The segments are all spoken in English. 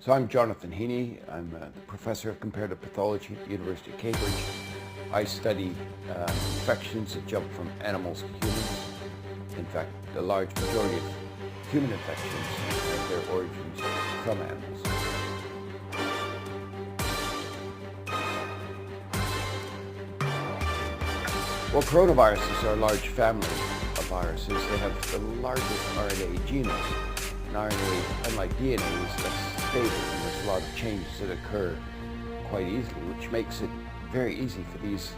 So I'm Jonathan Heaney. I'm the professor of comparative pathology at the University of Cambridge. I study infections that jump from animals to humans. In fact, the large majority of human infections have their origins from animals. Well, coronaviruses are a large family of viruses. They have the largest RNA genome. And RNA, unlike DNA, is less stable, and there's a lot of changes that occur quite easily, which makes it very easy for these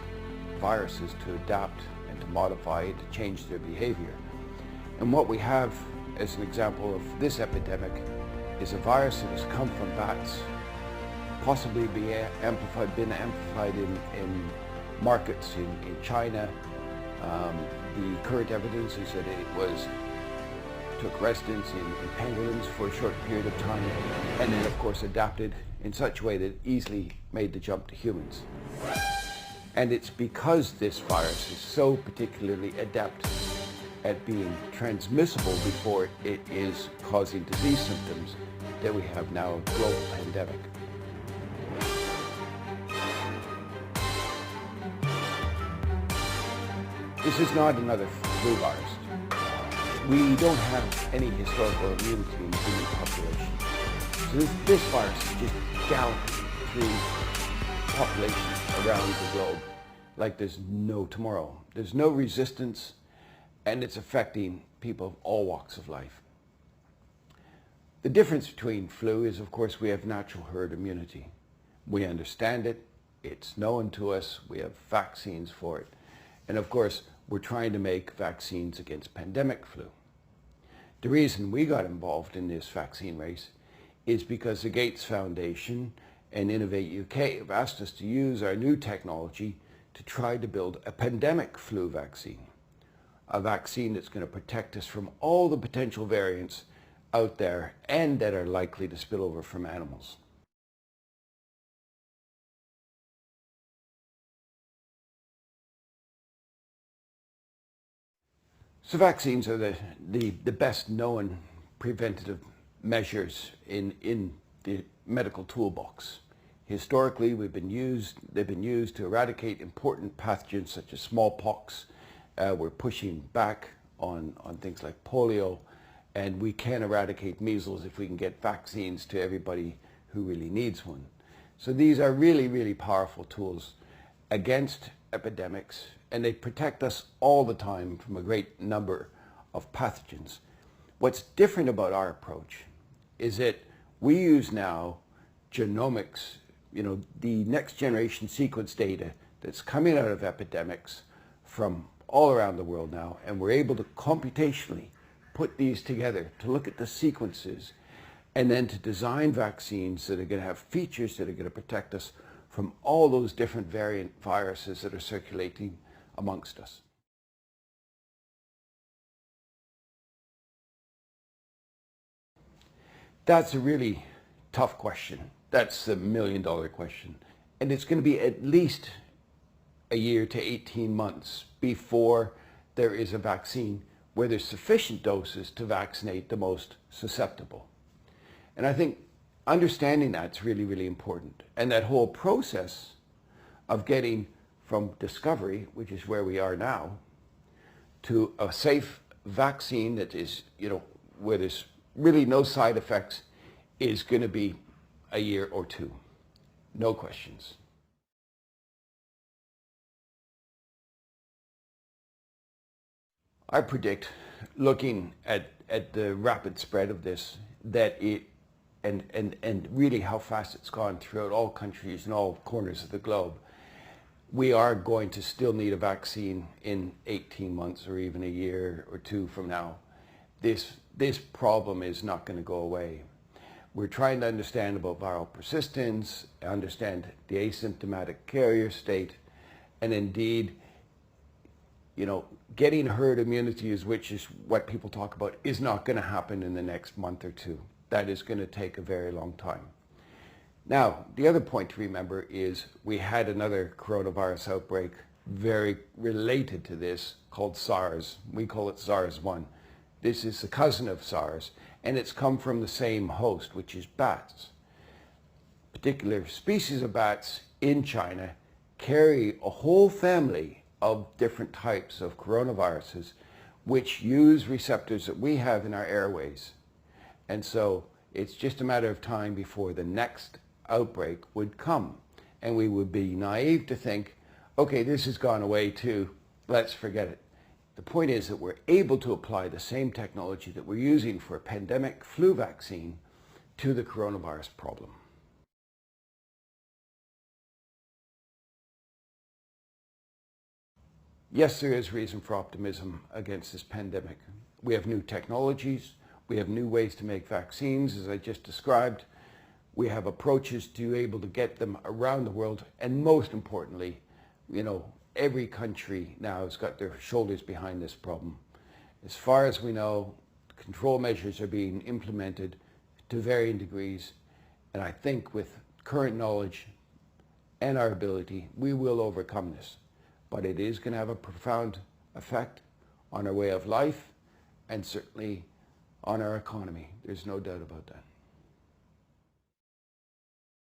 viruses to adapt and to modify and to change their behavior. And what we have as an example of this epidemic is a virus that has come from bats, possibly been amplified in markets in China. The current evidence is that it took residence in pangolins for a short period of time, and then of course adapted in such a way that it easily made the jump to humans. And it's because this virus is so particularly adept at being transmissible before it is causing disease symptoms that we have now a global pandemic. This is not another flu virus. We don't have any historical immunity in the human population. So this virus is just galloping through populations around the globe like there's no tomorrow. There's no resistance, and it's affecting people of all walks of life. The difference between flu is, of course, we have natural herd immunity. We understand it, it's known to us, we have vaccines for it. And of course, we're trying to make vaccines against pandemic flu. The reason we got involved in this vaccine race is because the Gates Foundation and Innovate UK have asked us to use our new technology to try to build a pandemic flu vaccine. A vaccine that's going to protect us from all the potential variants out there and that are likely to spill over from animals. So vaccines are the best known preventative measures in the medical toolbox. Historically, they've been used to eradicate important pathogens such as smallpox. We're pushing back on things like polio, and we can eradicate measles if we can get vaccines to everybody who really needs one. So these are really, really powerful tools against epidemics, and they protect us all the time from a great number of pathogens. What's different about our approach is that we use now genomics, the next generation sequence data that's coming out of epidemics from all around the world now, and we're able to computationally put these together to look at the sequences and then to design vaccines that are going to have features that are going to protect us from all those different variant viruses that are circulating amongst us. That's a really tough question. That's the million-dollar question. And it's going to be at least a year to 18 months before there is a vaccine where there's sufficient doses to vaccinate the most susceptible. And I think understanding that's really, really important. And that whole process of getting from discovery, which is where we are now, to a safe vaccine that is, where there's really no side effects, is going to be a year or two. No questions. I predict, looking at the rapid spread of this, that and really how fast it's gone throughout all countries and all corners of the globe, we are going to still need a vaccine in 18 months or even a year or two from now. This problem is not going to go away. We're trying to understand about viral persistence, understand the asymptomatic carrier state, and indeed, getting herd immunity, which is what people talk about, is not going to happen in the next month or two. That is going to take a very long time. Now, the other point to remember is we had another coronavirus outbreak very related to this called SARS. We call it SARS-1. This is the cousin of SARS, and it's come from the same host, which is bats. particular species of bats in China carry a whole family of different types of coronaviruses which use receptors that we have in our airways. And so it's just a matter of time before the next outbreak would come. And we would be naive to think, okay, this has gone away too, let's forget it. The point is that we're able to apply the same technology that we're using for a pandemic flu vaccine to the coronavirus problem. Yes, there is reason for optimism against this pandemic. We have new technologies, we have new ways to make vaccines, as I just described. We have approaches to be able to get them around the world, and most importantly, every country now has got their shoulders behind this problem. As far as we know, control measures are being implemented to varying degrees, and I think with current knowledge and our ability, we will overcome this. But it is going to have a profound effect on our way of life and certainly on our economy. There's no doubt about that.